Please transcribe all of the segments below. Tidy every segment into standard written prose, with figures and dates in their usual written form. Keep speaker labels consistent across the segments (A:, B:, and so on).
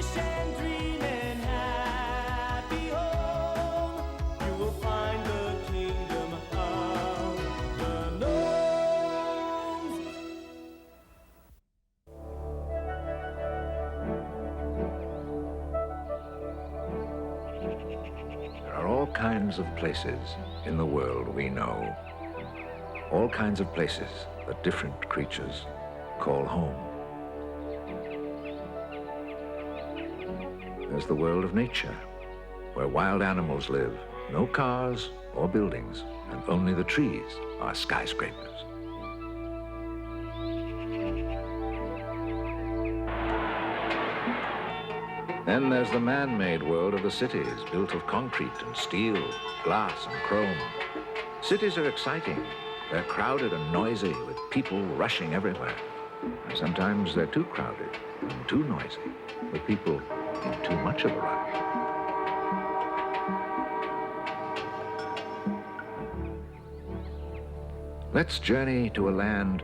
A: wish and dream and happy home. You will find the kingdom of the gnomes.
B: There are all kinds of places in the world we know. All kinds of places that different creatures call home. There's the world of nature, where wild animals live, no cars or buildings, and only the trees are skyscrapers. Then there's the man-made world of the cities, built of concrete and steel, glass and chrome. Cities are exciting. They're crowded and noisy, with people rushing everywhere. And sometimes they're too crowded and too noisy, with people in too much of a rush. Let's journey to a land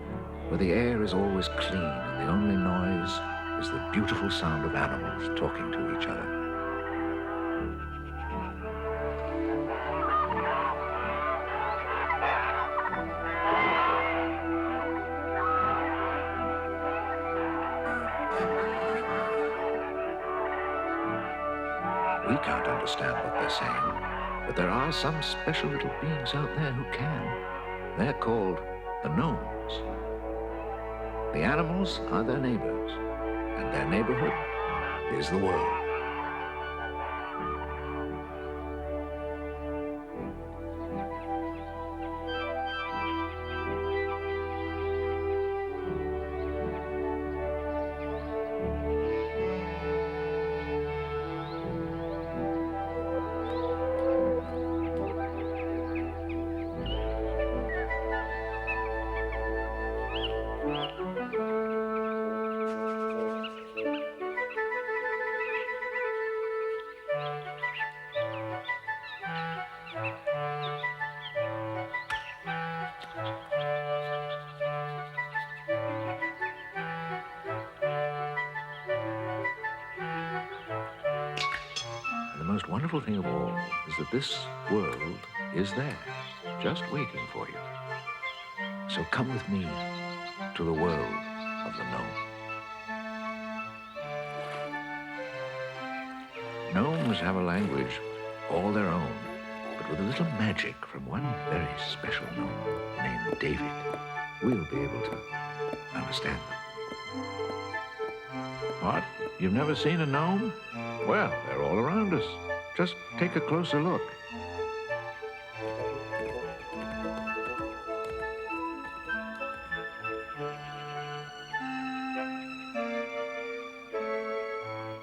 B: where the air is always clean and the only noise is the beautiful sound of animals talking to each other. We can't understand what they're saying, but there are some special little beings out there who can. They're called the gnomes. The animals are their neighbors, and their neighborhood is the world. The most wonderful thing of all is that this world is there, just waiting for you. So come with me to the world of the gnome. Gnomes have a language all their own, but with a little magic from one very special gnome named David, we'll be able to understand them. What? You've never seen a gnome? Well, they're all around us. Just take a closer look.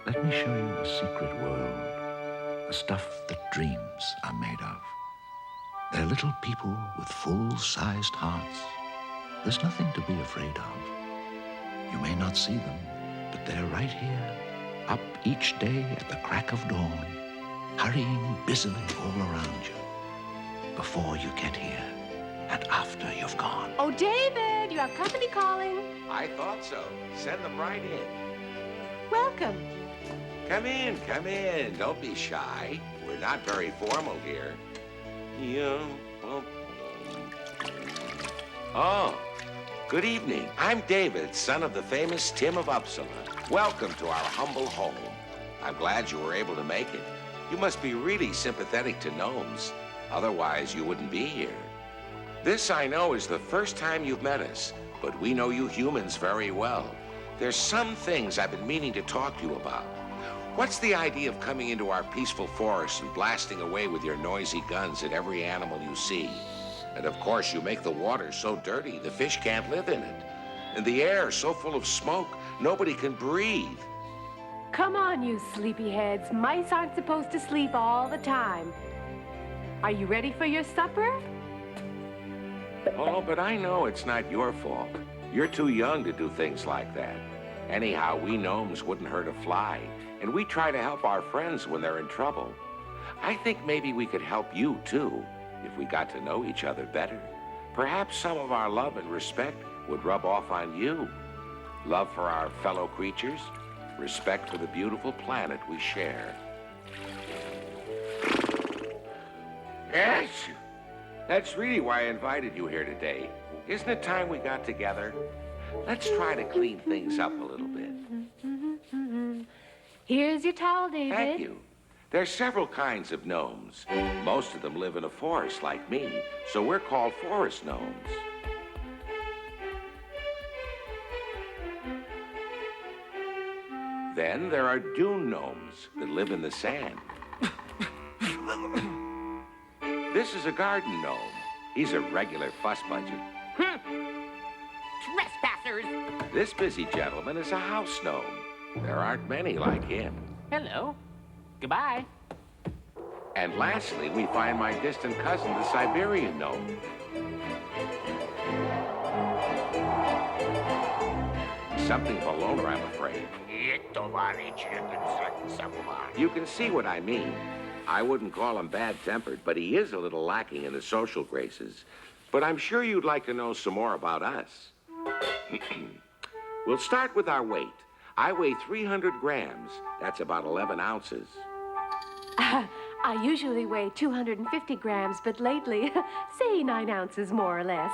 B: Let me show you a secret world, the stuff that dreams are made of. They're little people with full-sized hearts. There's nothing to be afraid of. You may not see them, but they're right here, up each day at the crack of dawn, hurrying busily all around you, before you get here and after you've gone.
C: Oh, David, you have company calling.
D: I thought so. Send them right in.
C: Welcome.
D: Come in, come in. Don't be shy. We're not very formal here. Yeah, well... Oh, good evening. I'm David, son of the famous Tim of Uppsala. Welcome to our humble home. I'm glad you were able to make it. You must be really sympathetic to gnomes. Otherwise, you wouldn't be here. This, I know, is the first time you've met us, but we know you humans very well. There's some things I've been meaning to talk to you about. What's the idea of coming into our peaceful forest and blasting away with your noisy guns at every animal you see? And of course, you make the water so dirty, the fish can't live in it. And the air so full of smoke, nobody can breathe.
C: Come on, you sleepyheads. Mice aren't supposed to sleep all the time. Are you ready for your supper?
D: Oh, but I know it's not your fault. You're too young to do things like that. Anyhow, we gnomes wouldn't hurt a fly, and we try to help our friends when they're in trouble. I think maybe we could help you, too, if we got to know each other better. Perhaps some of our love and respect would rub off on you. Love for our fellow creatures, respect for the beautiful planet we share. Yes, that's really why I invited you here today. Isn't it time we got together? Let's try to clean things up a little bit.
C: Here's your towel, David.
D: Thank you. There's several kinds of gnomes. Most of them live in a forest like me, so we're called forest gnomes. Then there are dune gnomes that live in the sand. This is a garden gnome. He's a regular fuss budget.
E: Trespassers!
D: This busy gentleman is a house gnome. There aren't many like him.
E: Hello. Goodbye.
D: And lastly, we find my distant cousin, the Siberian gnome. Something of a loner, I'm afraid. You can see what I mean. I wouldn't call him bad-tempered, but he is a little lacking in the social graces. But I'm sure you'd like to know some more about us. We'll start with our weight. I weigh 300 grams. That's about 11 ounces.
C: I usually weigh 250 grams, but lately, say 9 ounces more or less.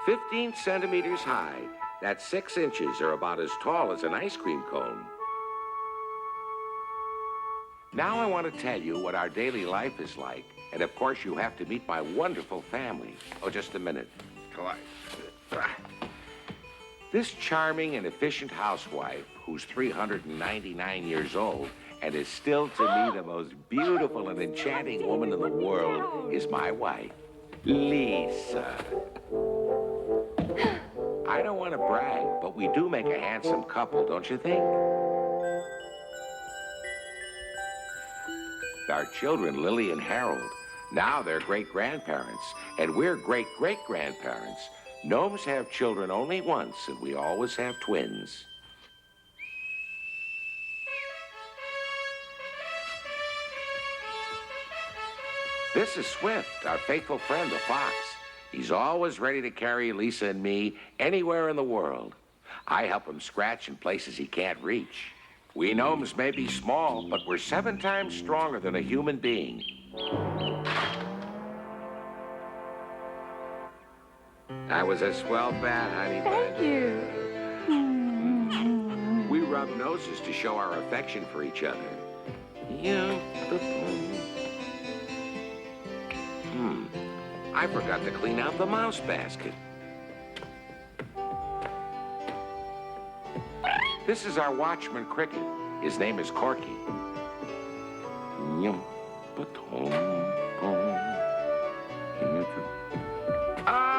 D: 15 centimeters high. That's 6 inches, or about as tall as an ice cream cone. Now I want to tell you what our daily life is like. And of course, you have to meet my wonderful family. Oh, just a minute. This charming and efficient housewife, who's 399 years old, and is still to me the most beautiful and enchanting woman in the world, is my wife, Lisa. I don't want to brag, but we do make a handsome couple, don't you think? Our children, Lily and Harold, now they're great-grandparents, and we're great-great-grandparents. Gnomes have children only once, and we always have twins. This is Swift, our faithful friend, the fox. He's always ready to carry Lisa and me anywhere in the world. I help him scratch in places he can't reach. We gnomes may be small, but we're 7 times stronger than a human being. That was a swell bat, honey bun.
C: Thank you.
D: We rub noses to show our affection for each other. I forgot to clean out the mouse basket. This is our watchman cricket. His name is Corky.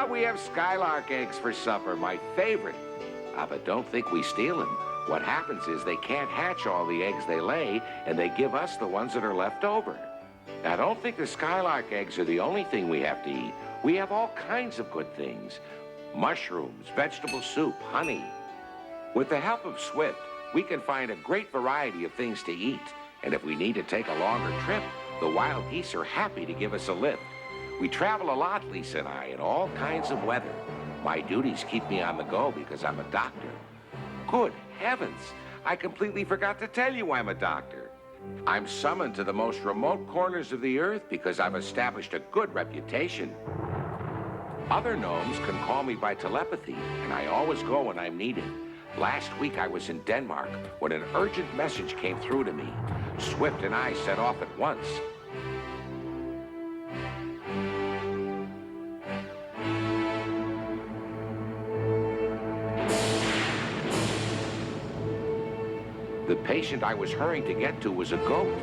D: We have skylark eggs for supper, my favorite. But don't think we steal them. What happens is they can't hatch all the eggs they lay, and they give us the ones that are left over. Now, don't think the skylark eggs are the only thing we have to eat. We have all kinds of good things. Mushrooms, vegetable soup, honey. With the help of Swift, we can find a great variety of things to eat. And if we need to take a longer trip, the wild geese are happy to give us a lift. We travel a lot, Lisa and I, in all kinds of weather. My duties keep me on the go because I'm a doctor. Good heavens, I completely forgot to tell you I'm a doctor. I'm summoned to the most remote corners of the earth because I've established a good reputation. Other gnomes can call me by telepathy, and I always go when I'm needed. Last week I was in Denmark when an urgent message came through to me. Swift and I set off at once. The patient I was hurrying to get to was a goat.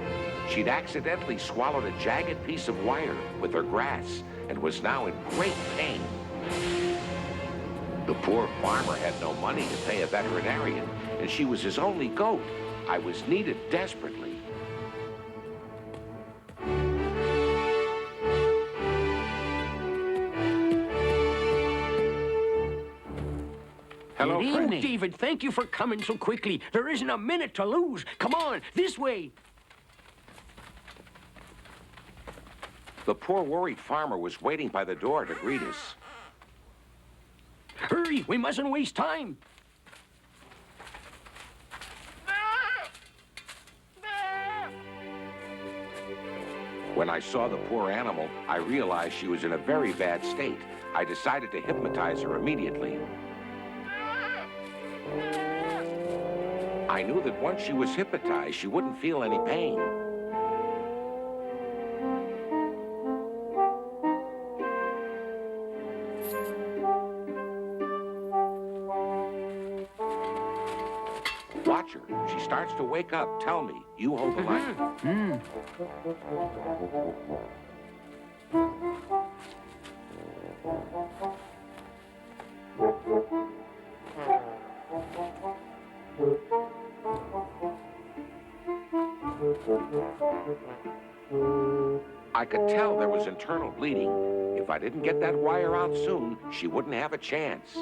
D: She'd accidentally swallowed a jagged piece of wire with her grass and was now in great pain. The poor farmer had no money to pay a veterinarian, and she was his only goat. I was needed desperately. Hello,
E: Good
D: friend.
E: evening. David, thank you for coming so quickly. There isn't a minute to lose. Come on, this way.
D: The poor worried farmer was waiting by the door to greet us.
E: Hurry, we mustn't waste time.
D: When I saw the poor animal, I realized she was in a very bad state. I decided to hypnotize her immediately. I knew that once she was hypnotized, she wouldn't feel any pain. Watch her. She starts to wake up. Tell me. You hold the light. I could tell there was internal bleeding. If I didn't get that wire out soon, she wouldn't have a chance.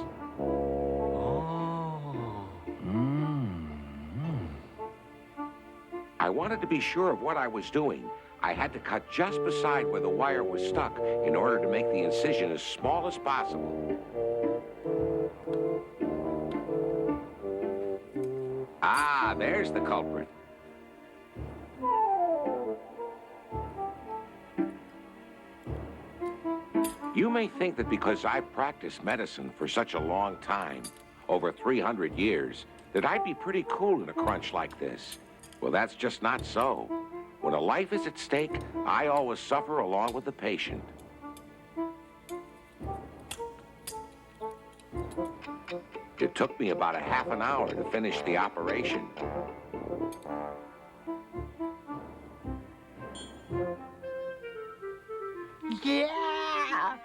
D: I wanted to be sure of what I was doing. I had to cut just beside where the wire was stuck in order to make the incision as small as possible. Ah, there's the culprit. You may think that because I've practiced medicine for such a long time, over 300 years, that I'd be pretty cool in a crunch like this. Well, that's just not so. When a life is at stake, I always suffer along with the patient. It took me about a half an hour to finish the operation.
E: Yeah!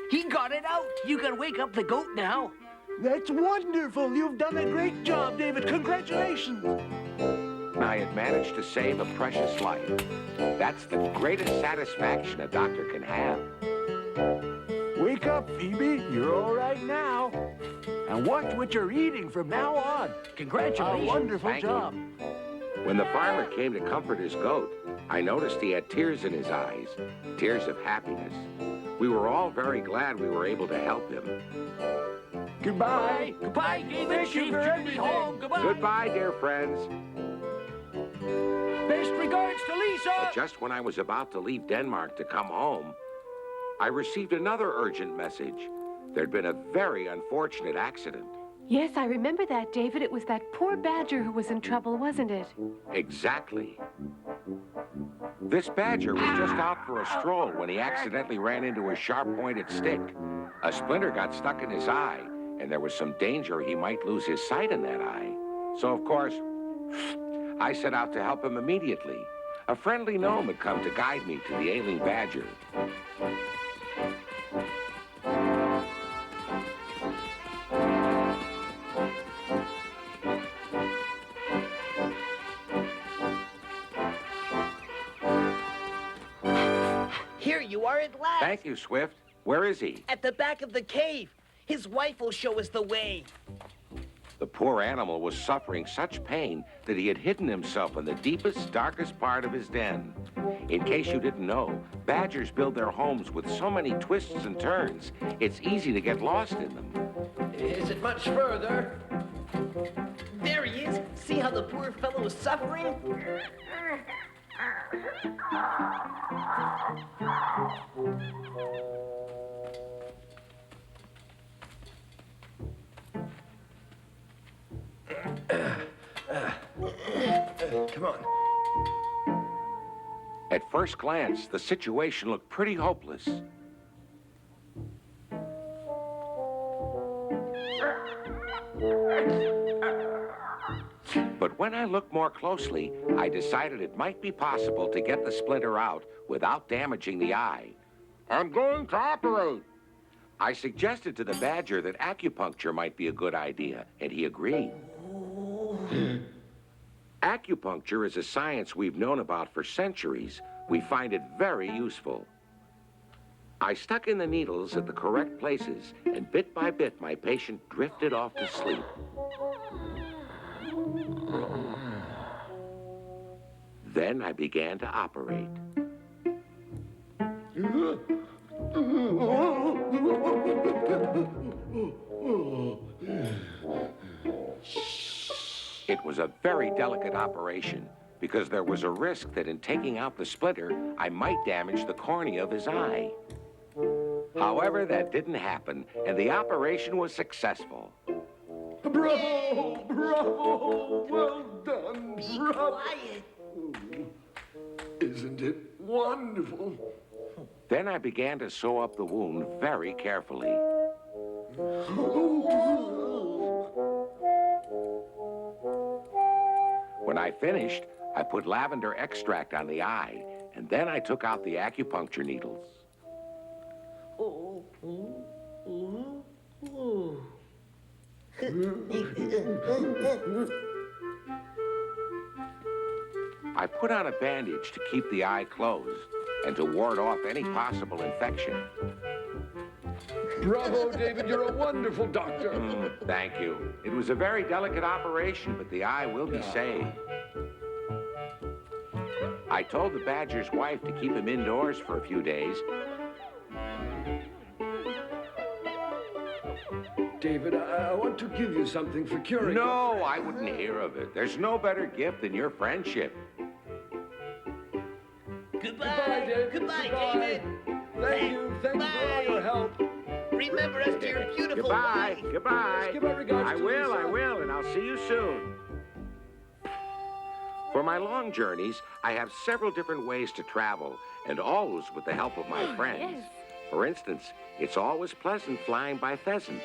E: He got it out. You can wake up the goat now.
A: That's wonderful. You've done a great job, David. Congratulations.
D: I had managed to save a precious life. That's the greatest satisfaction a doctor can have.
A: Wake up, Phoebe. You're all right now. And watch what you're eating from now on.
E: Congratulations.
A: A wonderful
D: Thank you.
A: job.
D: When the farmer came to comfort his goat, I noticed he had tears in his eyes, tears of happiness. We were all very glad we were able to help him.
A: Goodbye.
E: Goodbye, David.
A: Thank you
E: Safe
A: for
E: journey
A: everything.
E: home. Goodbye.
D: Goodbye, dear friends.
E: Best regards to Lisa.
D: But just when I was about to leave Denmark to come home, I received another urgent message. There'd been a very unfortunate accident.
C: Yes, I remember that, David. It was that poor badger who was in trouble, wasn't it?
D: Exactly. This badger was just out for a stroll when he accidentally ran into a sharp-pointed stick. A splinter got stuck in his eye, and there was some danger he might lose his sight in that eye. So, of course, I set out to help him immediately. A friendly gnome had come to guide me to the ailing badger.
F: Here you are at last.
D: Thank you, Swift. Where is he?
F: At the back of the cave. His wife will show us the way.
D: The poor animal was suffering such pain that he had hidden himself in the deepest, darkest part of his den. In case you didn't know, badgers build their homes with so many twists and turns, it's easy to get lost in them.
F: Is it much further? There he is. See how the poor fellow is suffering? Come on.
D: At first glance, the situation looked pretty hopeless. But when I looked more closely, I decided it might be possible to get the splinter out without damaging the eye. I'm going to operate. I suggested to the badger that acupuncture might be a good idea, and he agreed. Acupuncture is a science we've known about for centuries. We find it very useful. I stuck in the needles at the correct places, and bit by bit, my patient drifted off to sleep. Then I began to operate. It was a very delicate operation. because there was a risk that in taking out the splinter, I might damage the cornea of his eye. However, that didn't happen, and the operation was successful.
G: Bravo! Bravo! Well done!
E: Be
G: Bravo!
E: quiet.
G: Isn't it wonderful?
D: Then I began to sew up the wound very carefully. When I finished, I put lavender extract on the eye, and then I took out the acupuncture needles. I put on a bandage to keep the eye closed and to ward off any possible infection.
G: Bravo, David. You're a wonderful doctor.
D: Thank you. It was a very delicate operation, but the eye will be saved. I told the badger's wife to keep him indoors for a few days.
G: David, I want to give you something for curing.
D: No, I wouldn't hear of it. There's no better gift than your friendship.
E: Goodbye.
G: David.
E: Goodbye,
G: Goodbye.
E: David.
G: Thank you. Thank you for all your help.
E: Remember us to your beautiful
D: Goodbye.
E: wife.
D: Goodbye.
G: Give our regards
D: I
G: to
D: will,
G: Lisa.
D: and I'll see you soon. For my long journeys, I have several different ways to travel, and always with the help of my friends.
C: yes.
D: For instance, it's always pleasant flying by pheasant.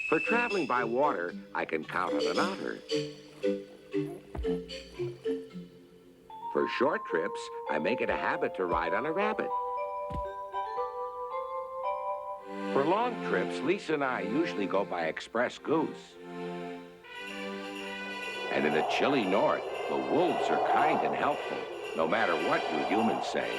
D: For traveling by water, I can count on an otter. For short trips, I make it a habit to ride on a rabbit. For long trips, Lisa and I usually go by express goose. And in the chilly north, the wolves are kind and helpful, no matter what you humans say.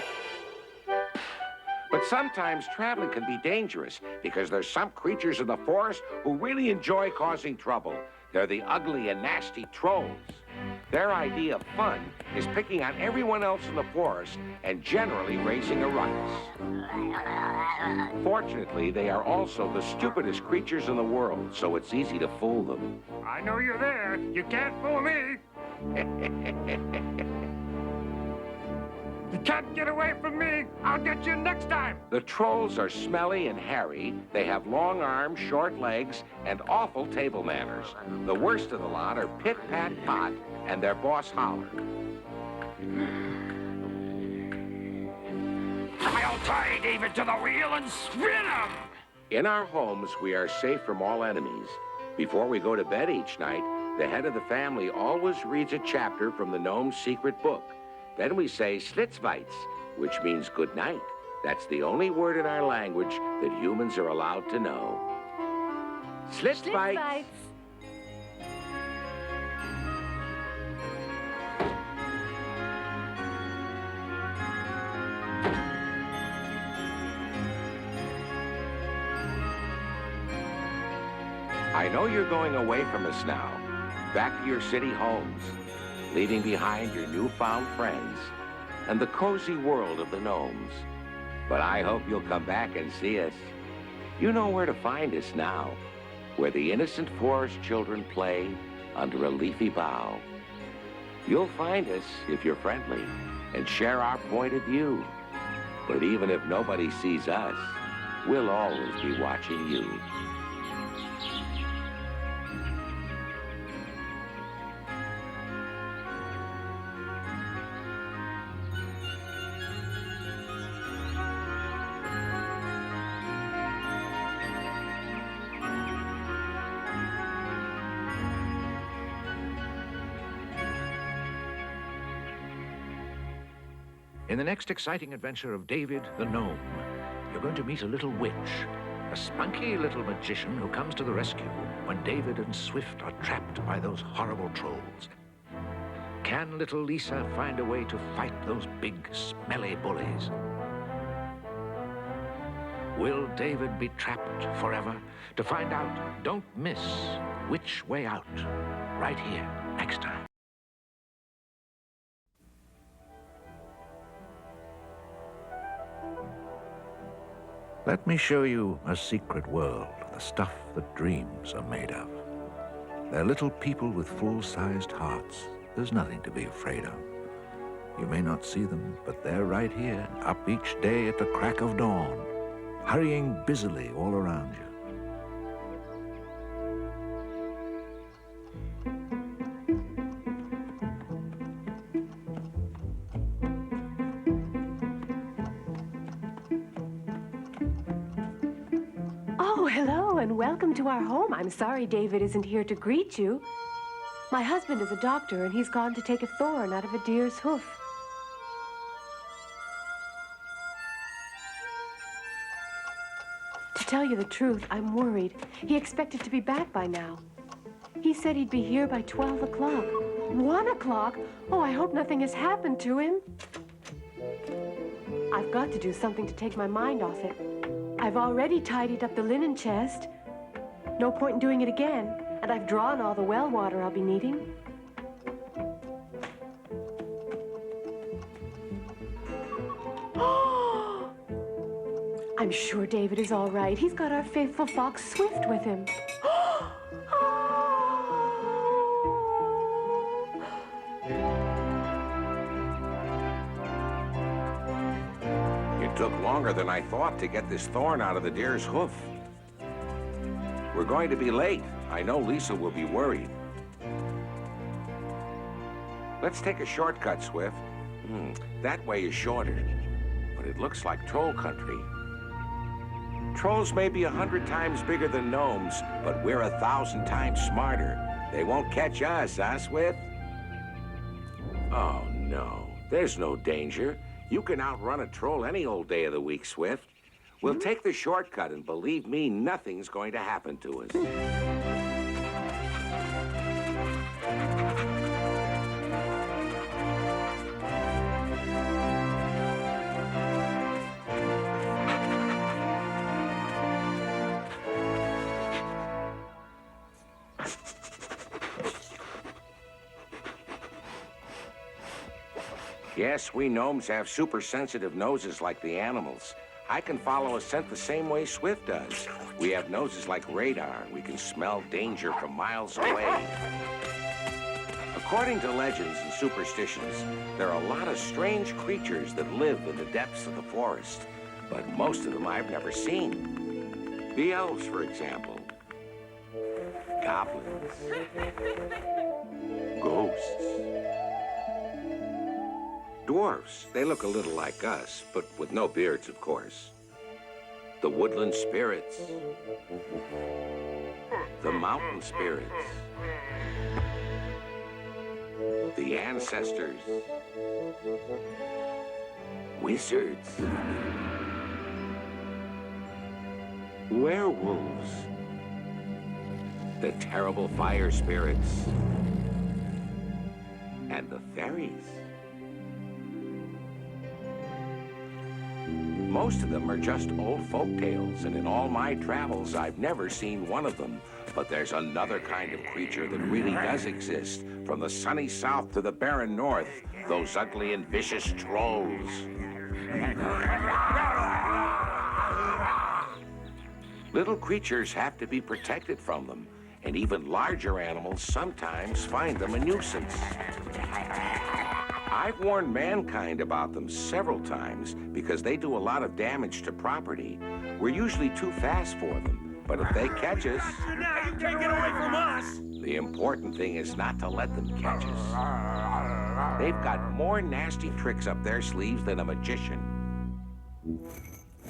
D: But sometimes traveling can be dangerous because there's some creatures in the forest who really enjoy causing trouble. They're the ugly and nasty trolls. Their idea of fun is picking on everyone else in the forest and generally raising a ruckus. Fortunately, they are also the stupidest creatures in the world, so it's easy to fool them.
H: I know you're there. You can't fool me. You can't get away from me. I'll get you next time.
D: The trolls are smelly and hairy. They have long arms, short legs, and awful table manners. The worst of the lot are Pit Pat Pot and their boss Holler.
H: I'll tie David to the wheel and spin him.
D: In our homes, we are safe from all enemies. Before we go to bed each night, the head of the family always reads a chapter from the Gnome's secret book. Then we say Schlitzweitz, which means good night. That's the only word in our language that humans are allowed to know. Schlitzweitz.
C: Schlitzweitz.
D: I know you're going away from us now, back to your city homes, leaving behind your newfound friends and the cozy world of the gnomes. But I hope you'll come back and see us. You know where to find us now, where the innocent forest children play under a leafy bough. You'll find us if you're friendly and share our point of view. But even if nobody sees us, we'll always be watching you.
B: In the next exciting adventure of David the Gnome, you're going to meet a little witch, a spunky little magician who comes to the rescue when David and Swift are trapped by those horrible trolls. Can little Lisa find a way to fight those big, smelly bullies? Will David be trapped forever? To find out, don't miss Which Way Out, right here, next time. Let me show you a secret world, the stuff that dreams are made of. They're little people with full-sized hearts. There's nothing to be afraid of. You may not see them, but they're right here, up each day at the crack of dawn, hurrying busily all around you.
C: Oh, hello, and welcome to our home. I'm sorry David isn't here to greet you. My husband is a doctor, and he's gone to take a thorn out of a deer's hoof. To tell you the truth, I'm worried. He expected to be back by now. He said he'd be here by 12 o'clock. 1 o'clock? Oh, I hope nothing has happened to him. I've got to do something to take my mind off it. I've already tidied up the linen chest. No point in doing it again. And I've drawn all the well water I'll be needing. I'm sure David is all right. He's got our faithful fox Swift with him.
D: It took longer than I thought to get this thorn out of the deer's hoof. We're going to be late. I know Lisa will be worried. Let's take a shortcut, Swift. That way is shorter, but it looks like troll country. Trolls may be 100 times bigger than gnomes, but we're 1,000 times smarter. They won't catch us, huh, Swift? Oh, no. There's no danger. You can outrun a troll any old day of the week, Swift. We'll take the shortcut, and believe me, nothing's going to happen to us. Yes, we gnomes have super sensitive noses like the animals. I can follow a scent the same way Swift does. We have noses like radar. We can smell danger from miles away. According to legends and superstitions, there are a lot of strange creatures that live in the depths of the forest, but most of them I've never seen. The elves, for example. Goblins. Ghosts. Dwarfs, they look a little like us, but with no beards, of course. The woodland spirits. The mountain spirits. The ancestors. Wizards. Werewolves. The terrible fire spirits. And the fairies. Most of them are just old folk tales, and in all my travels, I've never seen one of them. But there's another kind of creature that really does exist, from the sunny south to the barren north, those ugly and vicious trolls. Little creatures have to be protected from them, and even larger animals sometimes find them a nuisance. I've warned mankind about them several times because they do a lot of damage to property. We're usually too fast for them, but if they catch us...
A: Now you can't get away from us!
D: The important thing is not to let them catch us. They've got more nasty tricks up their sleeves than a magician.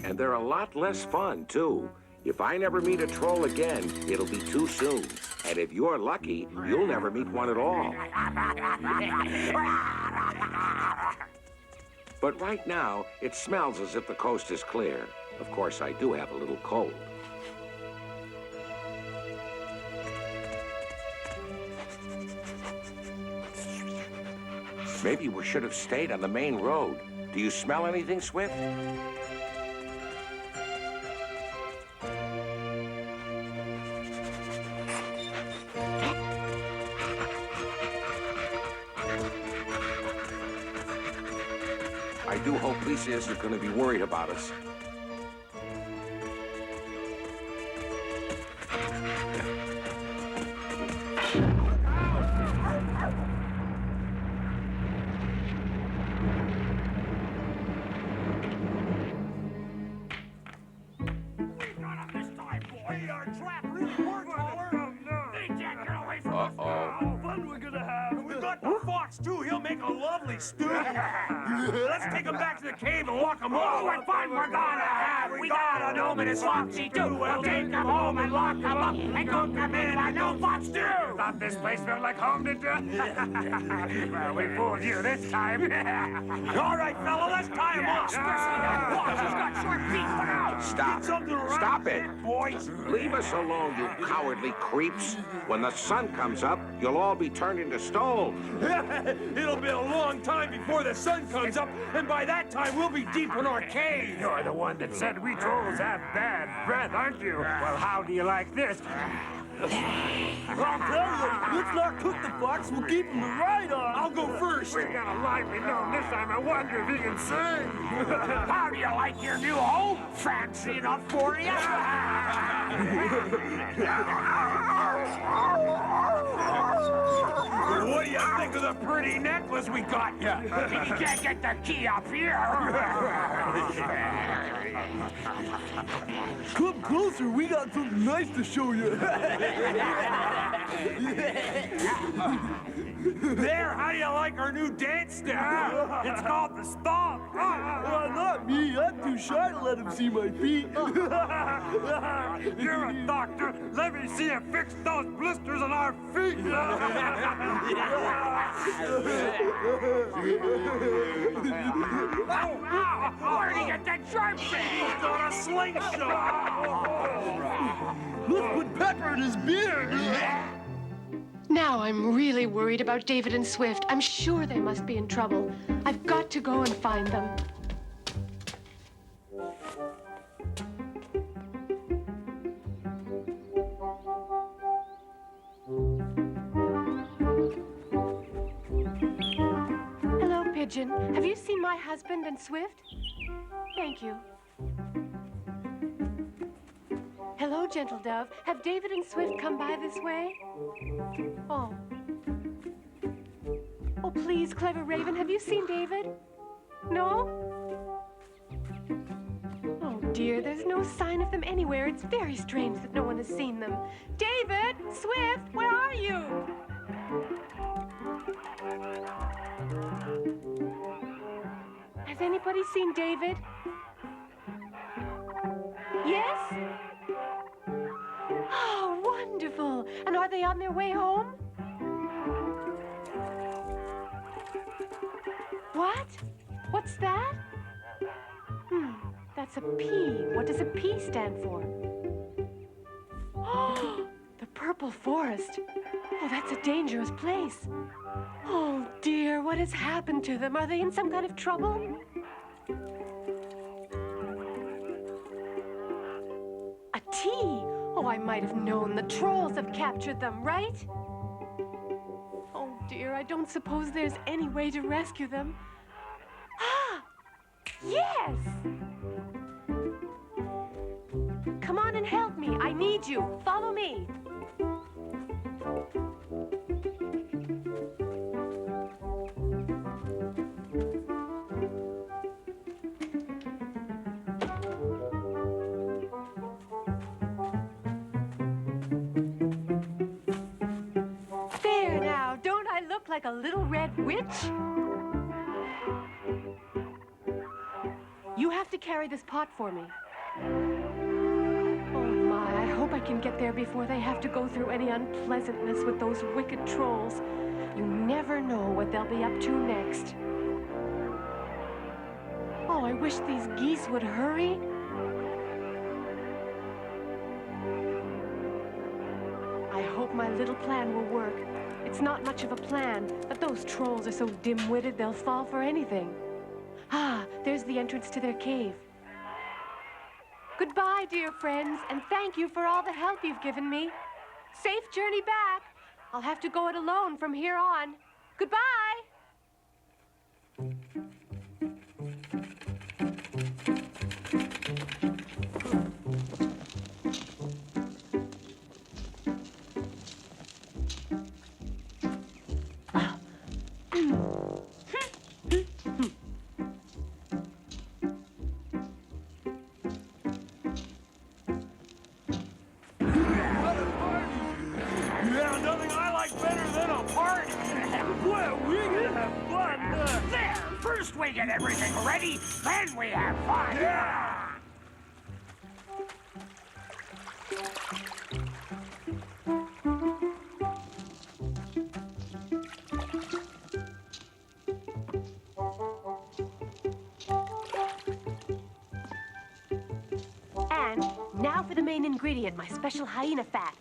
D: And they're a lot less fun, too. If I never meet a troll again, it'll be too soon. And if you're lucky, you'll never meet one at all. But right now, it smells as if the coast is clear. Of course, I do have a little cold. Maybe we should have stayed on the main road. Do you smell anything, Swift? I do hope Lisa isn't going to be worried about us.
H: a lovely stew. Let's take them back to the cave and walk them all. What fun we're gonna have. We got a gnome and his foxy too. We'll take them home and lock them up and cook them in a gnome pot stew. Thought this place felt like home, did you? Well, we fooled you this time. All right, fella, let's tie him off. Especially that boss. He's got short feet.
D: Stop.
H: Get something around
D: Stop it.
H: here, boys.
D: Leave us alone, you cowardly creeps. When the sun comes up, you'll all be turned into stone.
H: It'll be a long time before the sun comes up, and by that time we'll be deep in our cave. You're the one that said we trolls have bad breath, aren't you? Well, how do you like this? I'll tell you, let's not cook the fox. We'll keep him the right on. I'll go first. We got a lively gnome this time. I wonder if he can sing. How do you like your new home? Fancy enough for you? What do you think of the pretty necklace we got you? You can't get the key up here. Come closer. We got something nice to show you. There, how do you like our new dance step? It's called the stomp. Well, not me. I'm too shy to let him see my feet. You're a doctor. Let me see you fix those blisters on our feet. Where'd he get that sharp thing? He's got a slingshot. Let's put pepper in his beard.
C: Now I'm really worried about David and Swift. I'm sure they must be in trouble. I've got to go and find them. Hello, Pigeon. Have you seen my husband and Swift? Thank you. Hello, Gentle Dove. Have David and Swift come by this way? Oh. Oh, please, Clever Raven, have you seen David? No? Oh, dear, there's no sign of them anywhere. It's very strange that no one has seen them. David! Swift, where are you? Has anybody seen David? Yes? Oh, wonderful. And are they on their way home? What? What's that? That's a P. What does a P stand for? Oh, the Purple Forest. Oh, that's a dangerous place. Oh, dear, what has happened to them? Are they in some kind of trouble? A T. Oh, I might have known. The trolls have captured them, right? Oh, dear, I don't suppose there's any way to rescue them. Ah! Yes! Come on and help me. I need you. Follow me. There now. Don't I look like a little red witch? You have to carry this pot for me. Oh my, I hope I can get there before they have to go through any unpleasantness with those wicked trolls. You never know what they'll be up to next. Oh, I wish these geese would hurry. I hope my little plan will work. It's not much of a plan, but those trolls are so dim-witted they'll fall for anything. Ah, there's the entrance to their cave. Goodbye, dear friends, and thank you for all the help you've given me. Safe journey back. I'll have to go it alone from here on. Goodbye.
H: Yeah, nothing I like better than a party. Well, we're gonna have fun. First we get everything ready, then we have fun. Yeah!
C: And now for the main ingredient, my special hyena fat.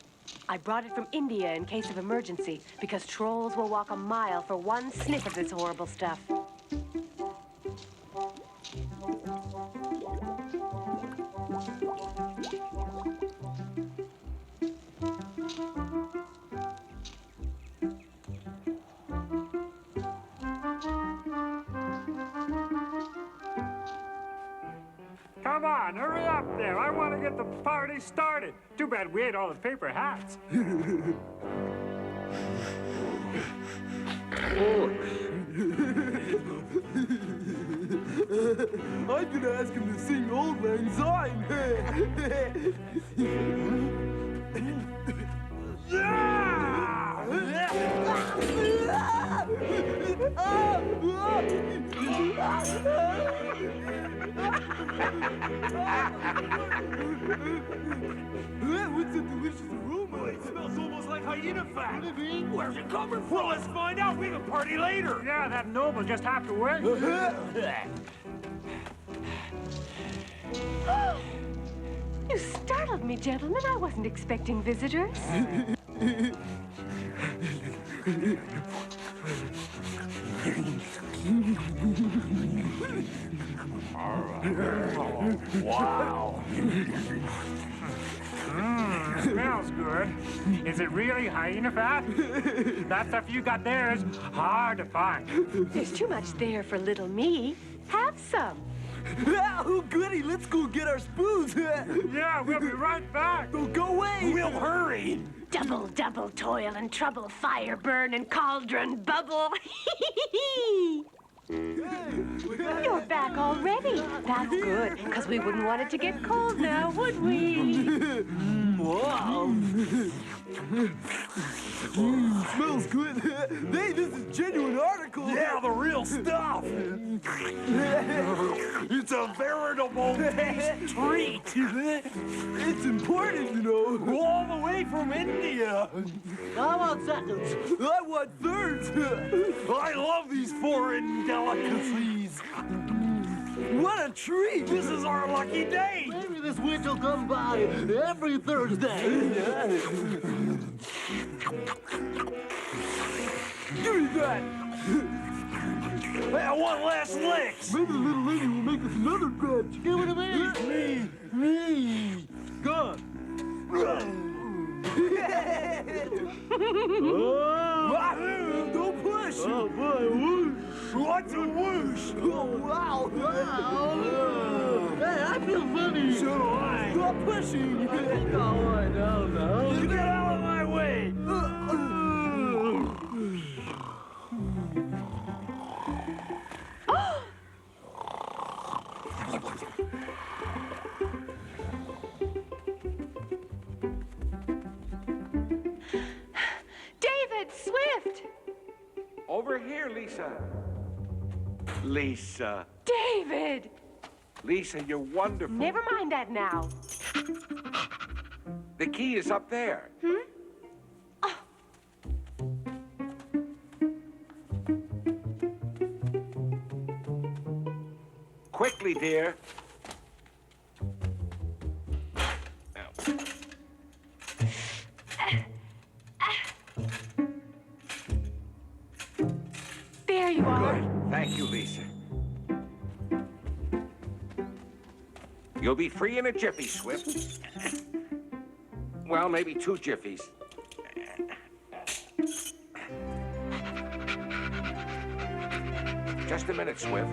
C: I brought it from India in case of emergency, because trolls will walk a mile for one sniff of this horrible stuff.
H: Come on, hurry up there. I want to get the party started. Too bad we ate all the paper hats.
A: I'm gonna ask him to sing Old Lang Syne. What's a delicious aroma? It smells almost like hyena fat. Where's it coming from? Well, let's find out. We can party later.
H: Yeah, that Gnome will just have to wait.
C: You startled me, gentlemen. I wasn't expecting visitors.
H: Wow. Smells good. Is it really hyena fat? That stuff you got there is hard to find.
C: There's too much there for little me. Have some.
A: Oh, goody. Let's go get our spoons.
H: Yeah, we'll be right back.
A: Oh, go away.
H: We'll hurry.
C: Double, double toil and trouble, fire burn and cauldron bubble. You're back already. That's good, because we wouldn't want it to get cold now, would we?
A: Wow. Smells good. Hey, this is genuine article.
H: Yeah, the real stuff. It's a veritable taste treat.
A: It's important, you know.
H: All the way from India.
A: I want seconds. I want thirds.
H: I love these foreign delicacies.
A: What a treat.
H: This is our lucky day.
A: Maybe this week will come by every Thursday. Give me that.
H: Hey, I want last licks.
A: Maybe the little lady will make us another batch. Give it to me. Me. Go. Don't push. Oh, boy. Whoosh.
H: What's a whoosh?
A: Oh, wow. Hey, I feel funny.
H: So do I.
A: Stop pushing. Oh, I don't know.
H: Get out of my way.
C: David Swift!
D: Over here, Lisa. Lisa.
C: David!
D: Lisa, you're wonderful.
C: Never mind that now.
D: The key is up there. Quickly, dear.
C: There you are.
D: Good. Thank you, Lisa. You'll be free in a jiffy, Swift. Well, maybe 2 jiffies. Just a minute, Swift.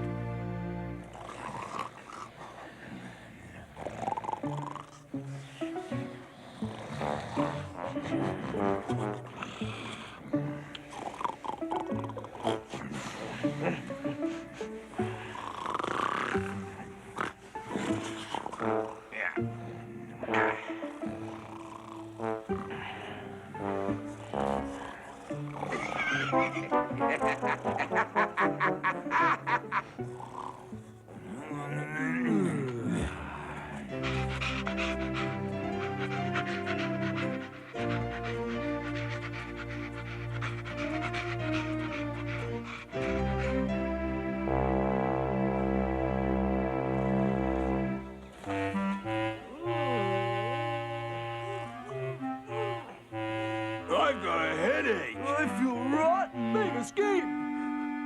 H: I've got a headache.
A: I feel rotten. They've escaped.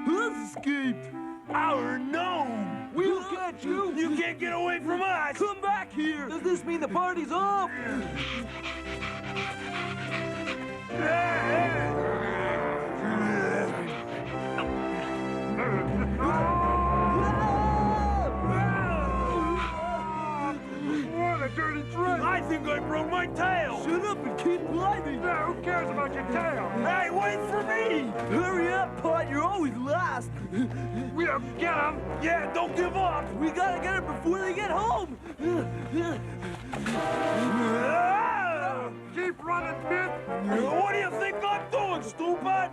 A: Who's escaped?
H: Our gnome.
A: We'll catch you.
H: You can't get away from us.
A: Come back here. Does this mean the party's off?
H: What a dirty trick. I think I broke my tail.
A: Shut up and keep climbing.
H: Who cares about your tail? Hey, wait for me.
A: Hurry up, Pot. You're always last.
H: We'll get him. Yeah, don't give up.
A: We gotta get it before they get home.
H: Keep running, Pit. What do you think I'm doing, stupid?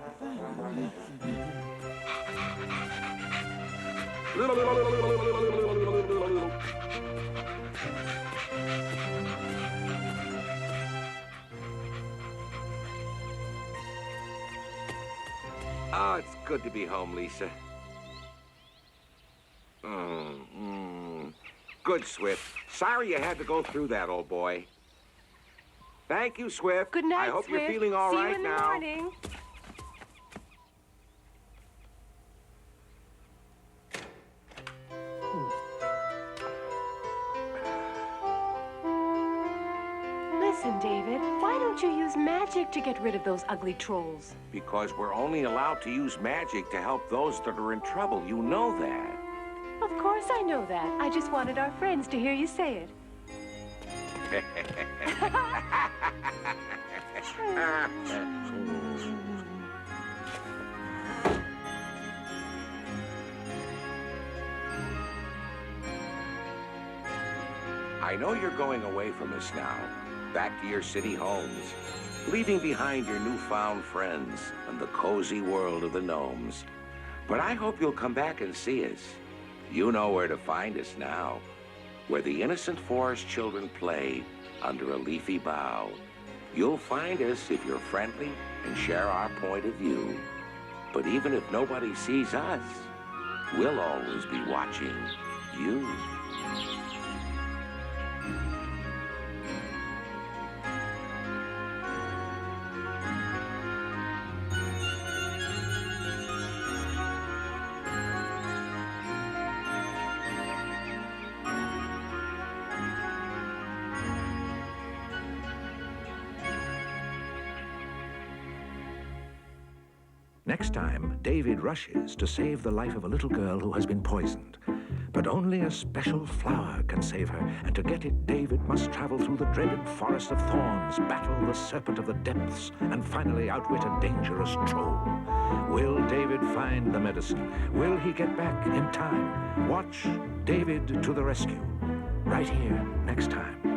D: Oh, it's good to be home, Lisa. Good, Swift. Sorry you had to go through that, old boy. Thank you, Swift.
C: Good night,
D: I hope
C: Swift.
D: you're feeling all
C: See
D: right
C: you in the
D: now.
C: morning. Listen, David, why don't you use magic to get rid of those ugly trolls?
D: Because we're only allowed to use magic to help those that are in trouble. You know that.
C: Of course I know that. I just wanted our friends to hear you say it.
D: I know you're going away from us now, back to your city homes, leaving behind your newfound friends and the cozy world of the gnomes. But I hope you'll come back and see us. You know where to find us now, where the innocent forest children play under a leafy bough. You'll find us if you're friendly and share our point of view. But even if nobody sees us, we'll always be watching you.
B: Next time, David rushes to save the life of a little girl who has been poisoned. But only a special flower can save her, and to get it, David must travel through the dreaded forest of thorns, battle the serpent of the depths, and finally outwit a dangerous troll. Will David find the medicine? Will he get back in time? Watch David to the Rescue, right here next time.